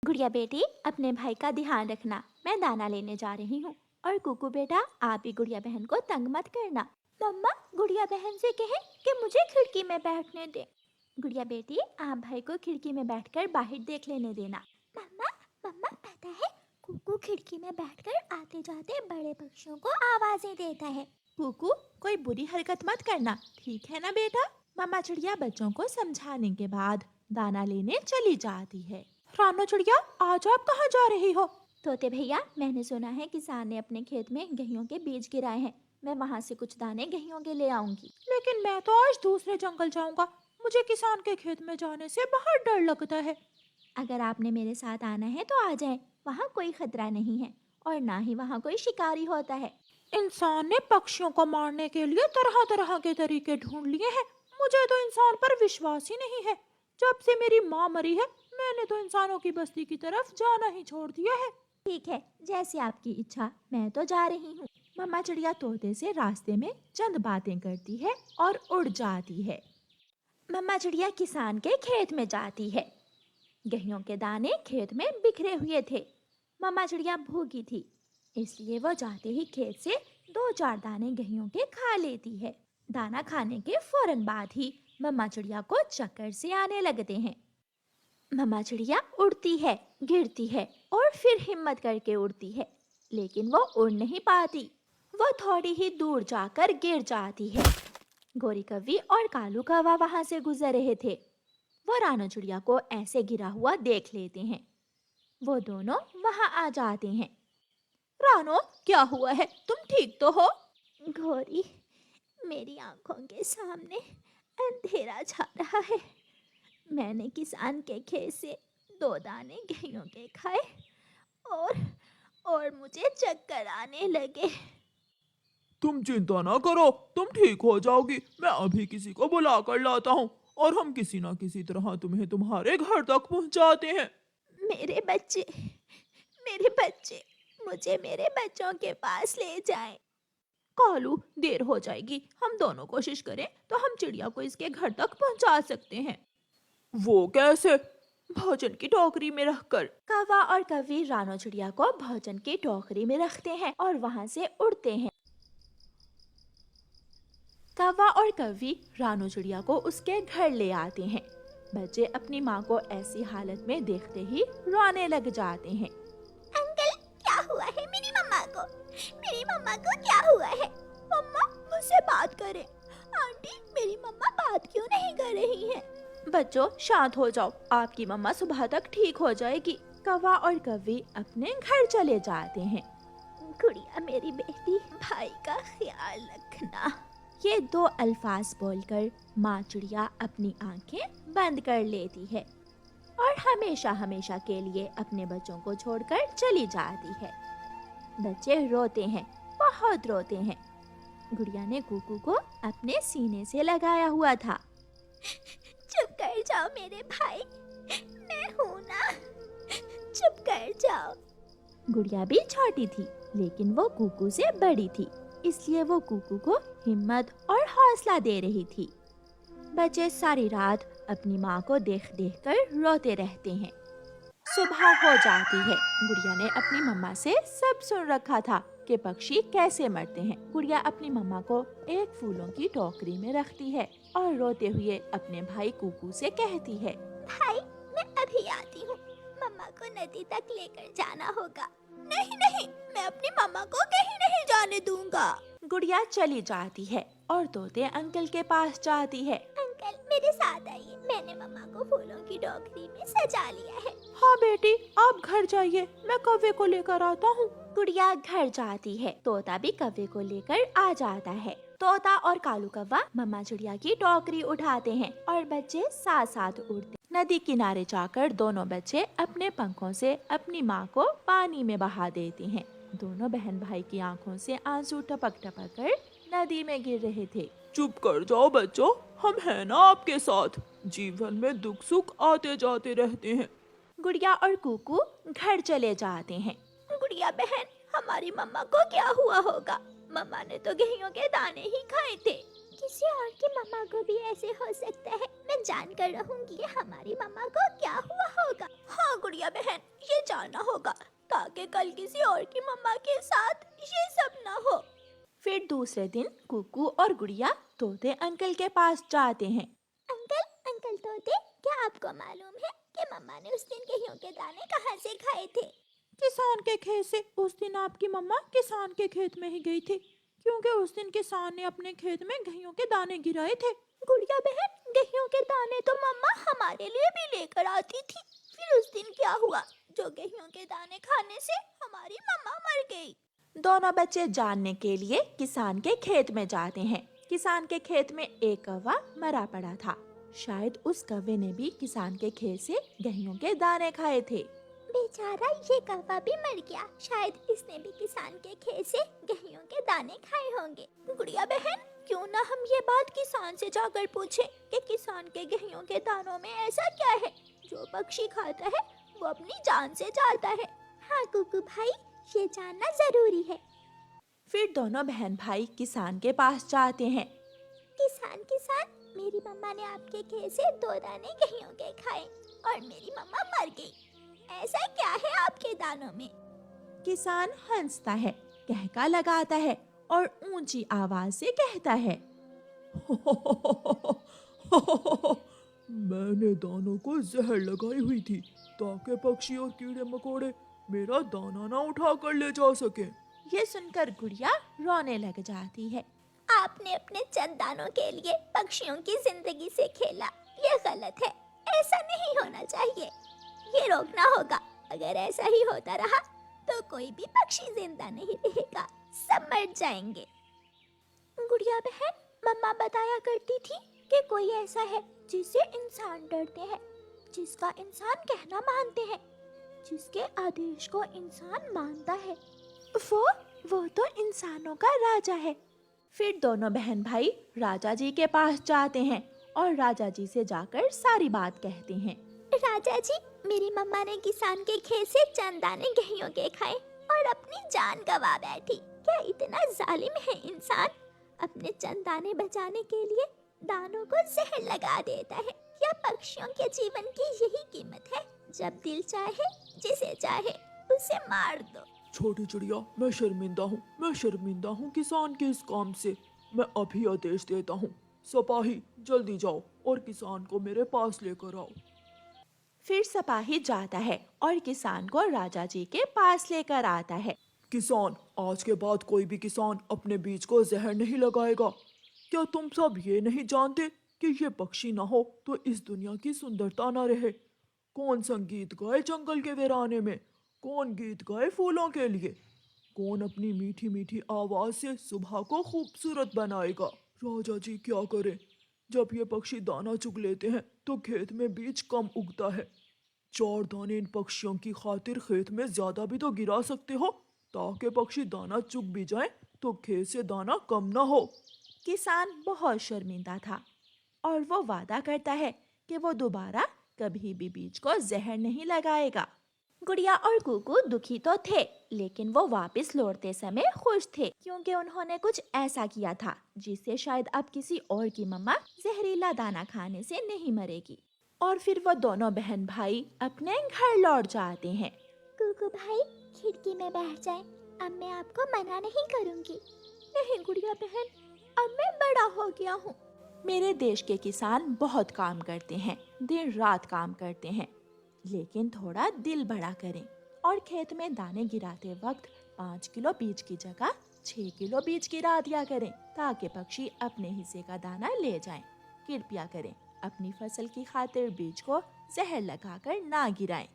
गुड़िया बेटी, अपने भाई का ध्यान रखना, मैं दाना लेने जा रही हूँ। और कुकू बेटा, आप भी गुड़िया बहन को तंग मत करना। मम्मा, गुड़िया बहन से कहें कि मुझे खिड़की में बैठने दे। गुड़िया बेटी, आप भाई को खिड़की में बैठकर बाहर देख लेने देना। मम्मा, मम्मा पता है, कुकू खिड़की में बैठकर आते जाते बड़े पक्षियों को आवाजें देता है। कुकू, कोई बुरी हरकत मत करना, ठीक है ना बेटा? मम्मा चिड़िया बच्चों को समझाने के बाद दाना लेने चली जाती है। रानो चिड़िया, आज आप कहाँ जा रही हो? तोते भैया, मैंने सुना है किसान ने अपने खेत में गेहूं के बीज गिराए हैं। मैं वहाँ से कुछ दाने गेहूं के ले आऊंगी। लेकिन मैं तो आज दूसरे जंगल जाऊंगा। मुझे किसान के खेत में जाने से बहुत डर लगता है। अगर आपने मेरे साथ आना है तो आ जाए, वहाँ कोई खतरा नहीं है और ना ही वहाँ कोई शिकारी होता है। इंसान ने पक्षियों को मारने के लिए तरह तरह के तरीके ढूंढ लिए हैं। मुझे तो इंसान पर विश्वास ही नहीं है। जब से मेरी माँ मरी है, मैंने तो इंसानों की बस्ती की तरफ जाना ही छोड़ दिया है। ठीक है, जैसी आपकी इच्छा, मैं तो जा रही हूँ। मम्मा चिड़िया तोते से रास्ते में चंद बातें करती है और उड़ जाती है। मम्मा चिड़िया किसान के खेत में जाती है। गेहूं के दाने खेत में बिखरे हुए थे। मम्मा चिड़िया भूखी थी, इसलिए वो जाते ही खेत से 2-4 दाने गेहूं के खा लेती है। दाना खाने के फौरन बाद ही मम्मा चिड़िया को चक्कर से आने लगते हैं। मम्मा चिड़िया उड़ती है, गिरती है और फिर हिम्मत करके उड़ती है, लेकिन वो उड़ नहीं पाती। वो थोड़ी ही दूर जाकर गिर जाती है। गोरी कौवी और कालू कौवा वहां से गुजर रहे थे। वो रानो चिड़िया को ऐसे गिरा हुआ देख लेते हैं। वो दोनों वहां आ जाते हैं। रानो, क्या हुआ है? तुम ठीक तो हो? घोरी, मेरी आंखों के सामने अंधेरा छा रहा है। मैंने किसान के खेत से 2 दाने गेहूं के खाए और मुझे चक्कर आने लगे। तुम चिंता ना करो, तुम ठीक हो जाओगी। मैं अभी किसी को बुला कर लाता हूँ और हम किसी ना किसी तरह तुम्हें तुम्हारे घर तक पहुँचाते हैं। मेरे बच्चे, मेरे बच्चे, मुझे मेरे बच्चों के पास ले जाएं। कालू, देर हो जाएगी। हम दोनों कोशिश करें तो हम चिड़िया को इसके घर तक पहुंचा सकते हैं। वो कैसे? भोजन की टोकरी में रखकर। कौवा और कौवी रानो चिड़िया को भोजन की टोकरी में रखते हैं और वहां से उड़ते हैं। कौवा और कौवी रानो चिड़िया को उसके घर ले आते हैं। बच्चे अपनी माँ को ऐसी हालत में देखते ही रोने लग जाते हैं। अंकल, क्या हुआ है मेरी मम्मा को? मेरी मम्मा को क्या हुआ है? मम्मा, मुझसे बात करें। आंटी, मेरी मम्मा बात क्यों नहीं कर रही है? बच्चों, शांत हो जाओ, आपकी मम्मा सुबह तक ठीक हो जाएगी। कौवा और कौवी अपने घर चले जाते हैं। गुड़िया मेरी बेटी, भाई का ख्याल रखना। ये 2 अल्फाज बोलकर माँ चिड़िया अपनी आंखें बंद कर लेती है और हमेशा हमेशा के लिए अपने बच्चों को छोड़कर चली जाती है। बच्चे रोते हैं, बहुत रोते हैं। गुड़िया ने कुकू को अपने सीने से लगाया हुआ था। चुप कर जाओ मेरे भाई, मैं हूँ ना, चुप कर जाओ। गुड़िया भी छोटी थी, लेकिन वो कुकू से बड़ी थी, इसलिए वो कुकू को हिम्मत और हौसला दे रही थी। बच्चे सारी रात अपनी माँ को देख देख कर रोते रहते हैं। सुबह हो जाती है। गुड़िया ने अपनी मम्मा से सब सुन रखा था कि पक्षी कैसे मरते हैं। गुड़िया अपनी मम्मा को एक फूलों की टोकरी में रखती है और रोते हुए अपने भाई कुकू से कहती है, भाई, मैं अभी आती हूँ, मम्मा को नदी तक लेकर जाना होगा। नहीं नहीं, मैं अपनी मम्मा को कहीं नहीं जाने दूंगा। गुड़िया चली जाती है और तोते अंकल के पास जाती है। अंकल, मेरे साथ आइए, मैंने मम्मा को फूलों की टोकरी में सजा लिया है। हाँ बेटी, आप घर जाइए, मैं कौवे को लेकर आता हूँ। गुड़िया घर जाती है। तोता भी कौवे को लेकर आ जाता है। तोता और कालू कौवा मम्मा चिड़िया की टोकरी उठाते हैं और बच्चे साथ साथ उड़ते। नदी किनारे जाकर दोनों बच्चे अपने पंखों से अपनी माँ को पानी में बहा देते हैं। दोनों बहन भाई की आंखों से आंसू टपक टपक कर नदी में गिर रहे थे। चुप कर जाओ बच्चों, हम हैं ना आपके साथ। जीवन में दुख सुख आते जाते रहते हैं। गुड़िया और कुकू घर चले जाते हैं। गुड़िया बहन, हमारी मम्मा को क्या हुआ होगा? मम्मा ने तो गेहूं के दाने ही खाए थे। किसी और की मम्मा को भी ऐसे हो सकता है। मैं जान कर रहूंगी कि हमारी मम्मा को क्या हुआ होगा। हाँ गुड़िया बहन, ये जानना होगा ताकि कल किसी और की मम्मा के साथ ये सब ना हो। फिर दूसरे दिन कुकू और गुड़िया तोते अंकल के पास जाते हैं। अंकल, अंकल तोते, क्या आपको मालूम है कि मम्मा ने उस दिन गेहूं के दाने कहाँ से खाए थे? किसान के खेत से। उस दिन आपकी मम्मा किसान के खेत में ही गई थी, क्योंकि उस दिन किसान ने अपने खेत में गेहूं के दाने गिराए थे। गुड़िया बहन, गेहूं के दाने तो मम्मा हमारे लिए भी लेकर आती थी। फिर उस दिन क्या हुआ जो गेहूं के दाने खाने से हमारी मम्मा मर गई? दोनों बच्चे जानने के लिए किसान के खेत में जाते हैं। किसान के खेत में एक कौवा मरा पड़ा था। शायद उस कौवे ने भी किसान के खेत से गेहूं के दाने खाए थे। बेचारा ये कौवा भी मर गया। शायद इसने भी किसान के खेत से गेहूं के दाने खाए होंगे। गुड़िया बहन, क्यों ना हम ये बात किसान से जाकर पूछें कि किसान के गेहूं के दानों में ऐसा क्या है जो पक्षी खाता है वो अपनी जान से जाता है। हाँ कुकू भाई, ये जानना जरूरी है। फिर दोनों बहन भाई किसान के पास जाते हैं। किसान किसान, मेरी मम्मा ने आपके खेत से 2 दाने गेहूं के खाए और मेरी मम्मा मर गई। ऐसा क्या है आपके दानों में? किसान हंसता है, कहका लगाता है और ऊंची आवाज से कहता है, मैंने दानों को जहर लगाई हुई थी ताकि पक्षी और कीड़े मकोड़े मेरा दाना ना उठा कर ले जा सके। ये सुनकर गुड़िया रोने लग जाती है। आपने अपने चंद दानों के लिए पक्षियों की जिंदगी से खेला। ये गलत है, ऐसा नहीं होना चाहिए। ये रोकना होगा। अगर ऐसा ही होता रहा तो कोई भी पक्षी जिंदा नहीं रहेगा, सब मर जाएंगे। गुड़िया बहन, मम्मा बताया करती थी कि कोई ऐसा है जिसे इंसान डरते हैं, जिसका इंसान कहना मानते हैं, जिसके आदेश को इंसान मानता है। वो तो इंसानों का राजा है। फिर दोनों बहन भाई राजा जी के पास जाते हैं और राजा जी से जाकर सारी बात कहते हैं। राजा जी, मेरी मम्मा ने किसान के खेत से चंद दाने गेहूं के खाए और अपनी जान गंवा बैठी। क्या इतना जालिम है इंसान? अपने चंद दाने बचाने के लिए दानों को जहर लगा देता है। क्या पक्षियों के जीवन की यही कीमत है? जब दिल चाहे, जिसे चाहे उसे मार दो। छोटी चिड़िया, मैं शर्मिंदा हूँ किसान के इस काम से। मैं अभी आदेश देता हूँ, सिपाही जल्दी जाओ और किसान को मेरे पास लेकर आओ। फिर सिपाही जाता है और किसान को राजा जी के पास लेकर आता है। किसान, आज के बाद कोई भी किसान अपने बीज को जहर नहीं लगाएगा। क्या तुम सब ये नहीं जानते कि ये पक्षी ना हो तो इस दुनिया की सुंदरता ना रहे? कौन संगीत गाए जंगल के वीराने में, कौन गीत गाए फूलों के लिए, कौन अपनी मीठी मीठी आवाज से सुबह को खूबसूरत बनाएगा? राजा जी क्या करें? जब ये पक्षी दाना चुग लेते हैं तो खेत में बीज कम उगता है। 4 दाने इन पक्षियों की खातिर खेत में ज्यादा भी तो गिरा सकते हो, ताकि पक्षी दाना चुग भी जाए तो खेत से दाना कम ना हो। किसान बहुत शर्मिंदा था और वो वादा करता है कि वो दोबारा कभी भी बीज को जहर नहीं लगाएगा। गुड़िया और कुकू दुखी तो थे, लेकिन वो वापस लौटते समय खुश थे, क्योंकि उन्होंने कुछ ऐसा किया था जिससे शायद अब किसी और की मम्मा जहरीला दाना खाने से नहीं मरेगी। और फिर वो दोनों बहन भाई अपने घर लौट जाते हैं। कुकू भाई, खिड़की में बैठ जाएं। अब मैं आपको मना नहीं करूंगी। नहीं गुड़िया बहन, अब मैं बड़ा हो गया हूँ। मेरे देश के किसान बहुत काम करते हैं, दिन रात काम करते हैं, लेकिन थोड़ा दिल बड़ा करें और खेत में दाने गिराते वक्त 5 किलो बीज की जगह 6 किलो बीज गिरा दिया करें, ताकि पक्षी अपने हिस्से का दाना ले जाएं। कृपया करें, अपनी फसल की खातिर बीज को जहर लगाकर ना गिराएं।